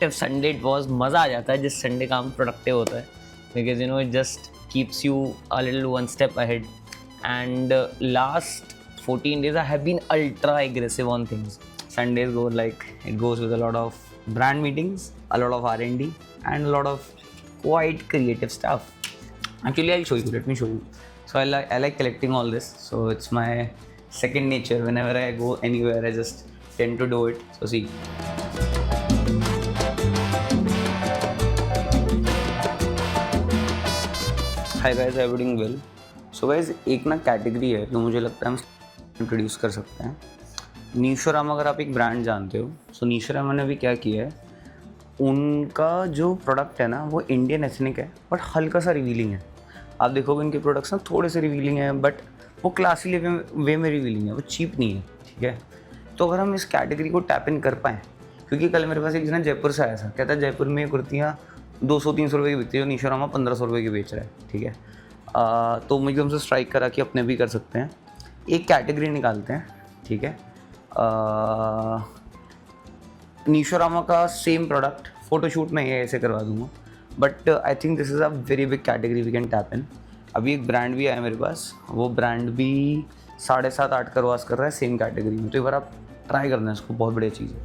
Productive Sunday it was. मज़ा आ जाता है जिस संडे काम प्रोडक्टिव होता है, because it just keeps you a little one step ahead. And last 14 days I have been ultra aggressive on things. Sundays go like it goes with a lot of brand meetings, a lot of R&D, and a lot of quite creative stuff. Actually, I'll show you. Let me show you. So I like collecting all this. So it's my second nature. Whenever I go anywhere, I just tend to do it. So see. Hi guys, I'm doing well. So guys, एक ना category है जो मुझे लगता है हम introduce कर सकते हैं. नीशोरामा, अगर आप एक ब्रांड जानते हो, सो नीशोरामा ने भी क्या किया है, उनका जो प्रोडक्ट है ना वो इंडियन एथनिक है बट हल्का सा रिवीलिंग है. आप देखोगे इनके प्रोडक्ट्स ना थोड़े से रिवीलिंग है बट वो क्लासी वे में रिवीलिंग है, वो चीप नहीं है. ठीक है, तो अगर हम इस कैटेगरी को टैप इन कर पाएँ, क्योंकि कल मेरे पास एक जना जयपुर से आया था, कहता है जयपुर में कुर्तियाँ 200-300 रुपये की बिकती है, नीशोरामा 1500 रुपये की बेच रहा है. ठीक है, तो मैं एकदम से स्ट्राइक करा कि अपने भी कर सकते हैं, एक कैटेगरी निकालते हैं. ठीक है, नीशोरामा का सेम प्रोडक्ट फोटोशूट में ऐसे करवा दूंगा, but I think this is a very big category we can tap in. अभी एक ब्रांड भी आया मेरे पास, वो ब्रांड भी 7.5-8 क्रॉस कर रहा है सेम कैटेगरी में. तो एक बार आप ट्राई करना है इसको, बहुत बढ़िया चीज़ है.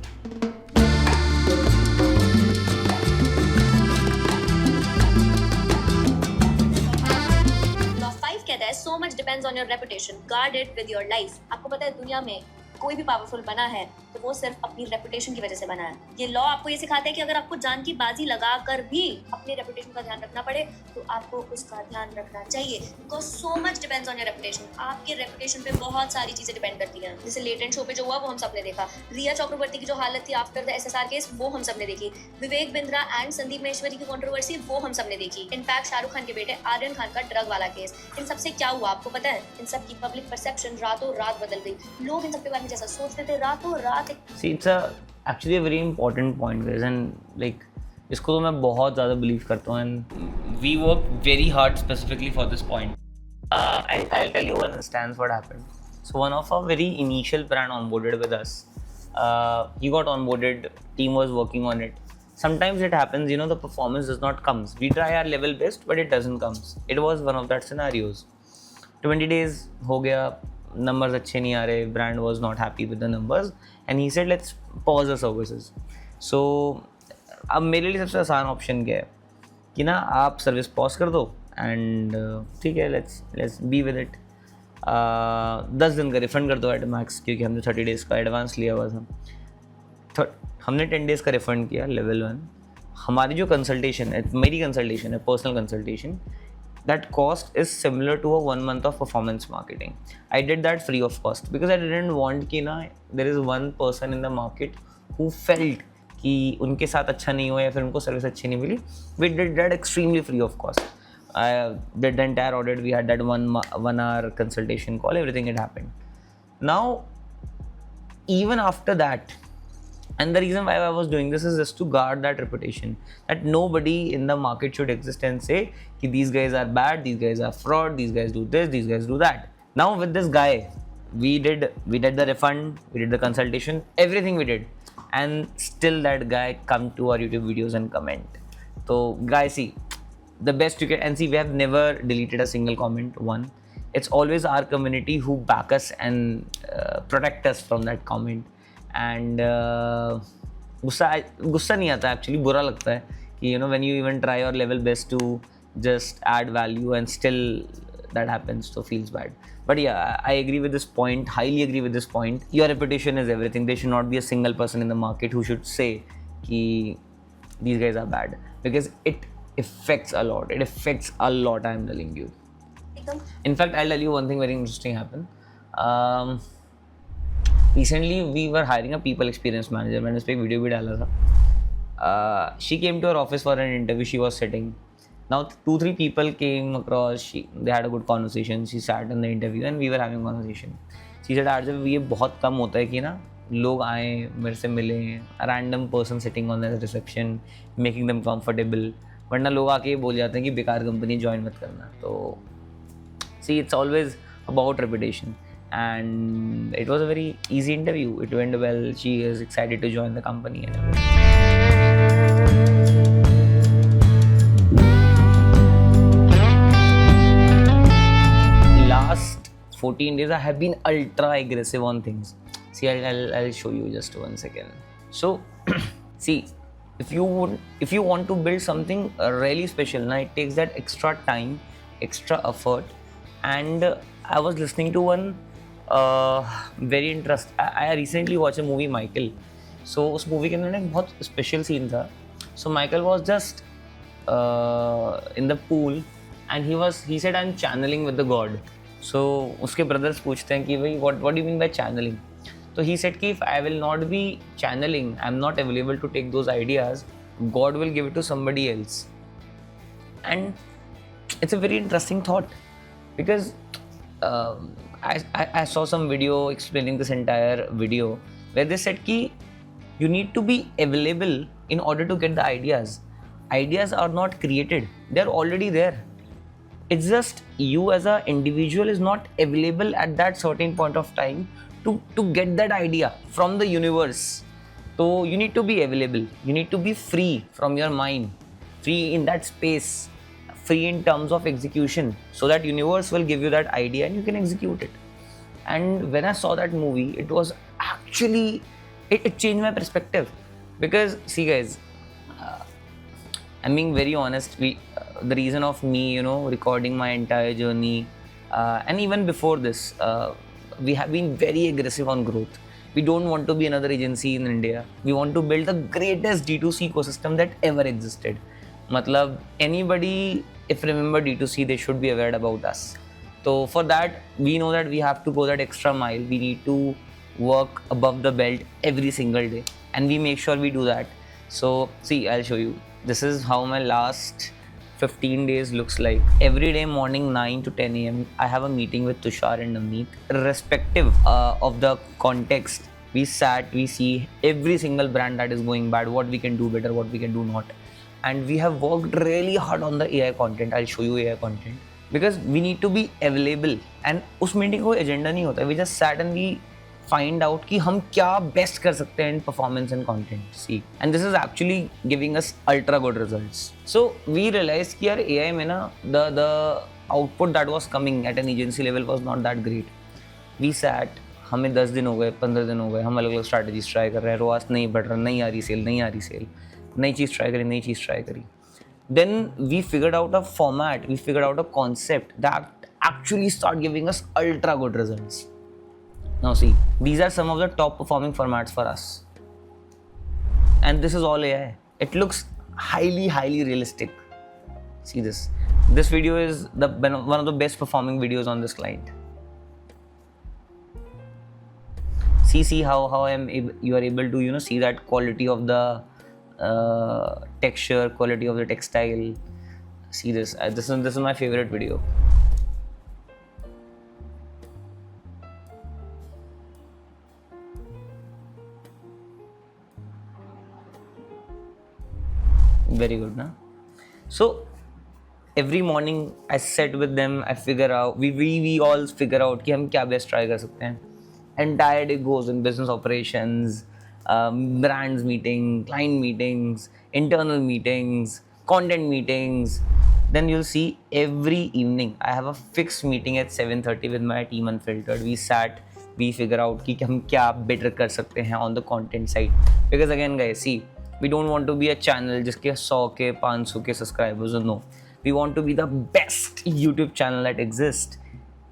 So much depends on your reputation. Guard it with your life. आपको पता है दुनिया में कोई भी पावरफुल बना है तो वो सिर्फ अपनी रेपुटेशन की वजह से बना है. ये लॉ आपको ये सिखाता है कि अगर आपको जान की बाजी लगा कर भी अपनी रेपुटेशन का ध्यान रखना पड़े तो आपको उसका ध्यान रखना चाहिए. Because so much depends on your reputation. आपके रेपुटेशन पे बहुत सारी चीजें डिपेंड करती हैं. जैसे लेटेंट शो पे जो हुआ वो हम सबने देखा. रिया चक्रवर्ती की जो हालत थी आफ्टर द SSR केस वो हम सबने देखी. विवेक बिंद्रा एंड संदीप महेश्वरी की कंट्रोवर्सी वो हम सबने देखी. इनफैक्ट शाहरुख खान के बेटे आर्यन खान का ड्रग वाला केस. इन सबसे क्या हुआ आपको पता है? इन सब की पब्लिक परसेप्शन रातों रात बदल गई. लोग इन सब के बारे में जैसा सोचते थे रातों रात. See, it's actually a very important point, guys, and like इसको तो मैं बहुत ज़्यादा बिलीव करता हूँ, and we worked very hard specifically for this point. I'll tell you one instance what happened. So one of our very initial brand onboarded with us. He got onboarded, team was working on it. Sometimes it happens, the performance does not come. We try our level best, but it doesn't come. It was one of that scenarios. 20 days हो गया, numbers अच्छे नहीं आ रहे, brand was not happy with the numbers, and he said let's pause the services. So अब मेरे लिए सबसे आसान ऑप्शन क्या है कि ना आप सर्विस पॉज कर दो एंड ठीक है, लेट्स बी विद इट. 10 दिन का रिफंड कर दो एट मैक्स, क्योंकि हमने 30 डेज़ का एडवांस लिया हुआ था. हमने 10 डेज़ का रिफंड किया लेवल 1. हमारी जो कंसल्टेशन है, मेरी कंसल्टेशन है, personal consultation, that cost is similar to a 1 month of performance marketing. I did that free of cost because I didn't want कि ना there is one person in the market who felt कि उनके साथ अच्छा नहीं हुआ या फिर उनको सर्विस अच्छी नहीं मिली. We did that extremely free of cost. I did the entire audit. We had that one hour consultation call. Everything had happened. Now, even after that, and the reason why I was doing this is just to guard that reputation, that nobody in the market should exist and say कि these guys are bad, these guys are fraud, these guys do this, these guys do that. Now with this guy, we did the refund, we did the consultation, everything we did, and still that guy come to our YouTube videos and comment. So guys, see, the best you can, and see, we have never deleted a single comment. One, it's always our community who back us and protect us from that comment. And गुस्सा नहीं आता actually, बुरा लगता है कि when you even try your level best to just add value and still that happens, तो feels bad. But yeah, I agree with this point, highly agree with this point. Your reputation is everything. There should not be a single person in the market who should say कि these guys are bad, because it affects a lot. It affects a lot, I am telling you. In fact, I'll tell you one thing very interesting happened. Recently we were hiring a people experience manager. मैंने उस पर एक video भी डाला था. She came to our office for an interview. She was sitting. Now 2-3 people came across. They had a good conversation. She sat in the interview and we were having a conversation. She said, "Arjun, ये बहुत कम होता है कि ना लोग आए मेरे से मिले, random person sitting on the reception, making them comfortable. वरना लोग आके ये बोल जाते हैं कि बेकार कंपनी ज्वाइन मत करना." तो see, it's always about reputation. And it was a very easy interview. It went well. She is excited to join the company and everything. 14 days I have been ultra aggressive on things. See, I'll show you just 1 second. So see, if you want to build something really special, now it takes that extra time, extra effort. And I was listening to one very interesting. I recently watched a movie Michael. So उस movie के अंदर एक बहुत special scene था. So Michael was just in the pool and he said I'm channeling with the God. So उसके brothers पूछते हैं कि भाई what do you mean by channeling? So he said कि if I will not be channeling, I'm not available to take those ideas, God will give it to somebody else. And it's a very interesting thought because I saw some video explaining this entire video where they said कि you need to be available in order to get the ideas. Ideas are not created, they're already there. It's just you as an individual is not available at that certain point of time to get that idea from the universe. So you need to be available, you need to be free from your mind, free in that space, free in terms of execution, so that universe will give you that idea and you can execute it. And when I saw that movie, it was actually it changed my perspective. Because see guys, I'm being very honest, the reason of me recording my entire journey and even before this, we have been very aggressive on growth. We don't want to be another agency in India. We want to build the greatest D2C ecosystem that ever existed. Matlab, anybody, if remember D2C, they should be aware about us. So for that, we know that we have to go that extra mile. We need to work above the belt every single day, and we make sure we do that. So see, I'll show you. This is how my last 15 days looks like. Every day morning 9 to 10 a.m. I have a meeting with Tushar and Navneet. Irrespective of the context, we see every single brand that is going bad, what we can do better, what we can do not. And we have worked really hard on the AI content. I'll show you AI content. Because we need to be available. And उस meeting कोई agenda नहीं होता. We just sat and we find out कि हम क्या best कर सकते हैं in performance and content. See, and this is actually giving us ultra good results. So we realized कि यार AI में ना the output that was coming at an agency level was not that great. We sat, हमें 10 दिन हो गए, 15 दिन हो गए, हम अलग अलग strategies try कर रहे हैं, ROAS नहीं बढ़ रहा, नहीं आ रही सेल, नई चीज़ ट्राई करी. Then we figured out a format, we figured out a concept that actually start giving us ultra good results. Now see, these are some of the top performing formats for us. And this is all AI. It looks highly realistic. See this. This video is one of the best performing videos on this client. See how you are able to see that quality of the texture, quality of the textile. See this. This is my favorite video. Very good, na? So every morning I sit with them, I figure out, we all figure out कि हम क्या best try कर सकते हैं. Entire day goes in business operations, brands meeting, client meetings, internal meetings, content meetings. Then you'll see every evening I have a fixed meeting at 7:30 with my team Unfiltered. We sat, we figure out कि हम क्या better कर सकते हैं on the content side. Because again guys, see, we don't want to be a channel जिसके 100 के 500 के subscribers. No, we want to be the best YouTube channel that exists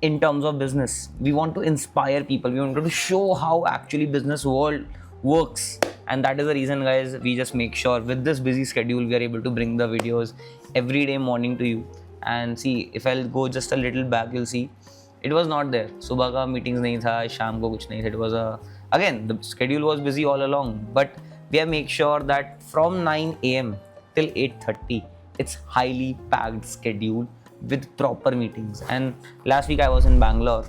in terms of business. We want to inspire people. We want to show how actually business world works. And that is the reason guys, we just make sure with this busy schedule we are able to bring the videos every day morning to you. And see, if I'll go just a little back, you'll see it was not there. सुबह का meetings नहीं था, शाम को कुछ नहीं था. It was again, the schedule was busy all along, but we have make sure that from 9 a.m. till 8:30 it's highly packed schedule with proper meetings. And last week I was in Bangalore,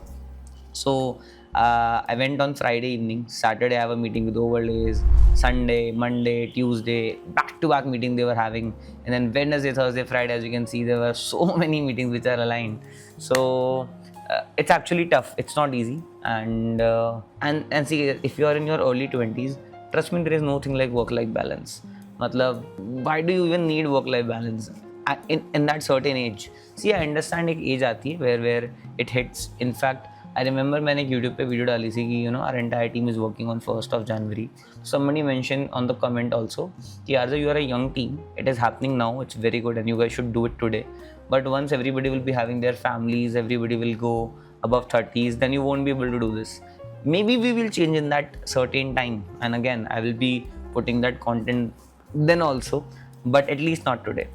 so I went on Friday evening. Saturday I have a meeting with Overlays. Sunday, Monday, Tuesday, back-to-back meeting they were having. And then Wednesday, Thursday, Friday, as you can see, there were so many meetings which are aligned. So it's actually tough. It's not easy. And see, if you are in your early 20s, trust me, there is nothing like work-life balance. Matlab, why do you even need work-life balance in that certain age? See, I understand एक age आती है where it hits. In fact, I remember मैंने एक YouTube पे video डाली थी कि our entire team is working on 1st of January. Somebody mentioned on the comment also कि Arjun, you are a young team. It is happening now. It's very good and you guys should do it today. But once everybody will be having their families, everybody will go above 30s, then you won't be able to do this. Maybe we will change in that certain time. And again, I will be putting that content then also, but at least not today.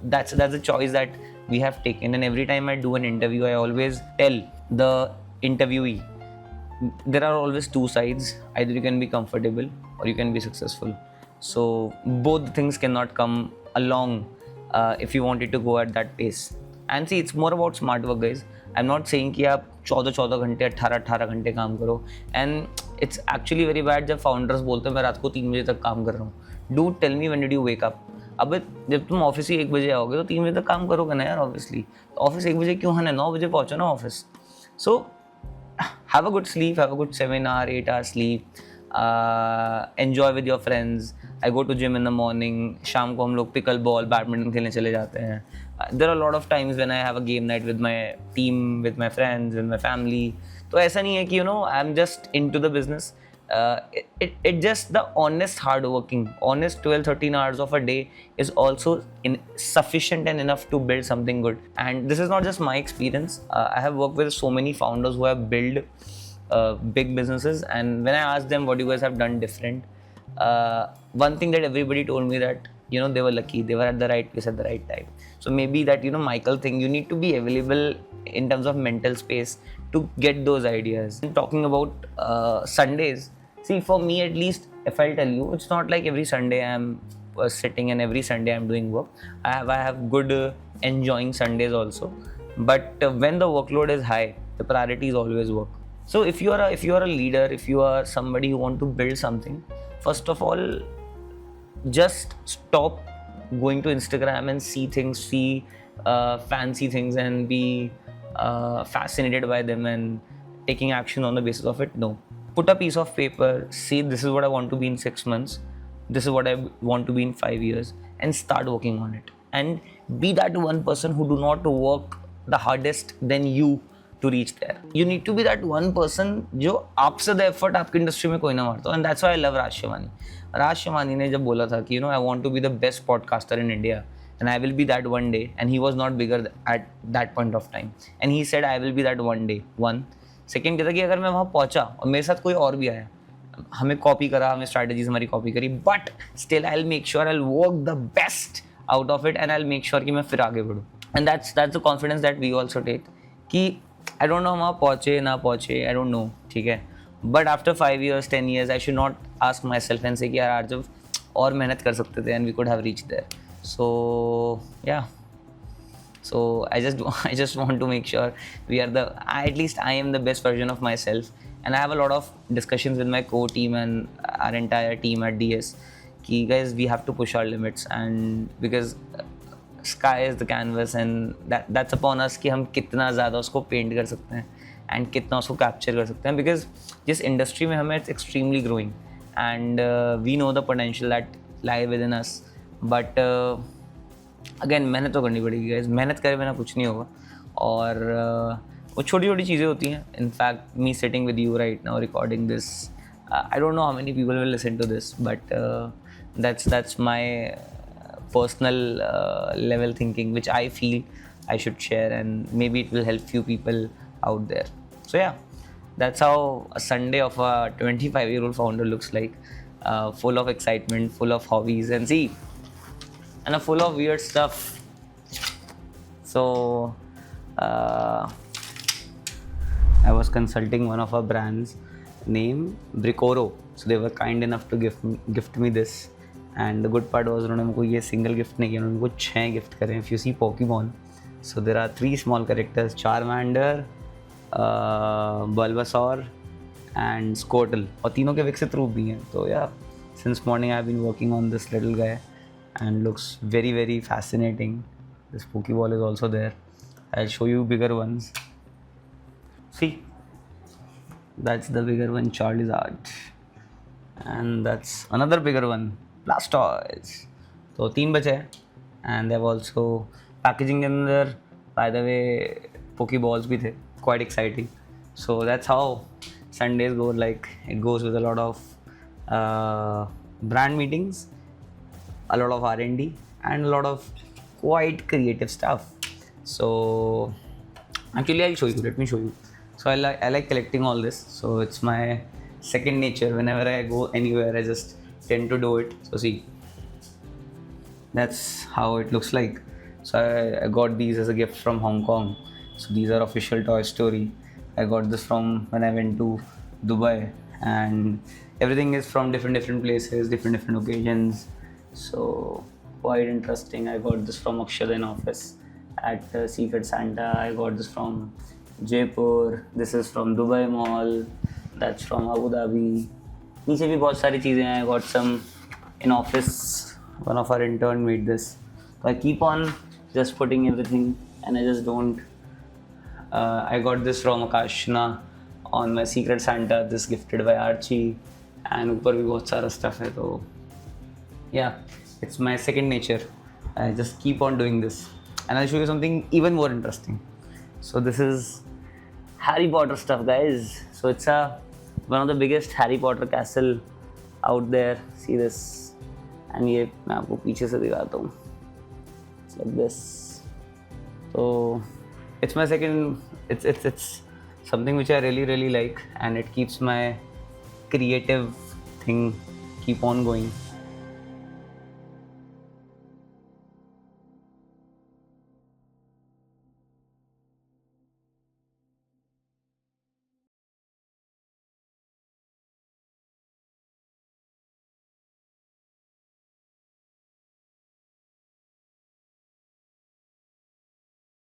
That's a choice that we have taken. And every time I do an interview, I always tell the interviewee, there are always two sides. Either you can be comfortable or you can be successful. So both things cannot come along if you wanted to go at that pace. And see, it's more about smart work, guys. I'm not saying कि आप 14 घंटे 18 घंटे काम करो. And it's actually very bad जब founders बोलते हैं मैं रात को 3 बजे तक काम कर रहा हूँ. Dude, tell me when did you wake up? अब जब तुम ऑफिस ही 1 बजे आओगे तो 3 बजे तक काम करोगे ना यार. ऑब्वियसली ऑफिस 1 बजे क्यों है, 9 बजे पहुँचो ना office. So have a good sleep, have a good 7-hour, 8-hour sleep, enjoy with your friends. I go to gym in the morning, शाम को हम लोग पिकल बॉल बैडमिंटन खेलने चले जाते हैं. There are a lot of times when I have a game night with my team, with my friends, with my family. तो ऐसा नहीं है कि I'm just into the business. It just the honest hard working, honest 12-13 hours of a day is also sufficient and enough to build something good. And this is not just my experience. I have worked with so many founders who have built big businesses, and when I asked them what you guys have done different, one thing that everybody told me that they were lucky, they were at the right place at the right time. So maybe that Michael thing, you need to be available in terms of mental space to get those ideas. And talking about Sundays, see, for me at least, if I'll tell you, it's not like every Sunday I'm sitting and every Sunday I'm doing work. I have good enjoying Sundays also. But when the workload is high, the priority is always work. So if you are a leader, if you are somebody who want to build something, first of all, just stop going to Instagram and see fancy things and be fascinated by them and taking action on the basis of it. No. Put a piece of paper, say this is what I want to be in 6 months, this is what I want to be in 5 years, and start working on it. And be that one person who do not work the hardest than you to reach there. You need to be that one person जो आपसे the effort आपकी industry में कोई ना मारता हो. And that's why I love Raj Shamani. Raj Shamani ने जब बोला था कि I want to be the best podcaster in India and I will be that one day, and he was not bigger at that point of time, and he said I will be that one day. One second कहता कि अगर मैं वहाँ पहुँचा और मेरे साथ कोई और भी आया, हमें कॉपी करा, हमें स्ट्रैटेजीज हमारी कॉपी करी, but still I will make sure I will work the best out of it and I will make sure कि मैं फिर आगे बढ़ूँ. And that's the confidence that we also take कि आई डोंट नो हम वहाँ पहुँचे ना पहुँचे, आई डोंट नो, ठीक है, but after 5 years 10 years I should not ask myself and say कि यार जब और मेहनत कर सकते थे and we could have reach there. So yeah, so I just want to make sure we are at least I am the best version of myself, and I have a lot of discussions with my core team and our entire team at DS ki guys, we have to push our limits, and because sky is the canvas and that's upon us कि हम कितना ज़्यादा उसको paint कर सकते हैं and कितना उसको कैप्चर कर सकते हैं, because जिस इंडस्ट्री में हमें it's extremely growing and we know the potential that lie within us, but again मेहनत तो करनी पड़ेगी गाइस, मेहनत करे बिना कुछ नहीं होगा. और वो छोटी छोटी चीज़ें होती हैं. In fact me sitting with you right now recording this, I don't know how many people will listen to this, but that's my personal level thinking which I feel I should share, and maybe it will help few people out there. So yeah, that's how a Sunday of a 25-year-old founder looks like, full of excitement, full of hobbies, and full of weird stuff. So I was consulting one of our brands named Bricoro. So they were kind enough to gift me this, and the good part was उन्होंने मुझको ये single gift नहीं किया, उन्होंने मुझको 6 gift करे. If you see Pokemon, so there are 3 small characters: Charmander, Bulbasaur and Squirtle, और तीनों के विकसित रूप भी हैं. तो yeah, since morning I've been working on this little guy and looks very very fascinating. This Pokeball is also there. I'll show you bigger ones. See, that's the bigger one, Charizard, and that's another bigger one, Blastoise. तो 3 बचे हैं, and they've also packaging के अंदर by the way पोकीबॉल्स भी थे, quite exciting. So that's how Sundays go. Like it goes with a lot of brand meetings, a lot of R&D, and a lot of quite creative stuff. So actually I'll show you. Let me show you. So I like collecting all this. So it's my second nature. Whenever I go anywhere, I just tend to do it. So see, that's how it looks like. So I got these as a gift from Hong Kong. So these are official Toy Story. I got this from when I went to Dubai, and everything is from different places, different occasions. So quite interesting. I got this from Akshadan office at Secret Santa. I got this from Jaipur. This is from Dubai Mall. That's from Abu Dhabi. नीचे भी बहुत सारी चीज़ें हैं. I got some in office. One of our intern made this. So I keep on just putting everything, and I just don't. I got this from Akashna on my Secret Santa. This gifted by Archie, and ऊपर भी बहुत सारा stuff है. तो yeah, it's my second nature. I just keep on doing this, and I'll show you something even more interesting. So this is Harry Potter stuff, guys. So it's one of the biggest Harry Potter castle out there. See this, and ये मैं आपको पीछे से दिखाता हूँ. It's like this. So it's my second. It's something which I really like, and it keeps my creative thing keep on going.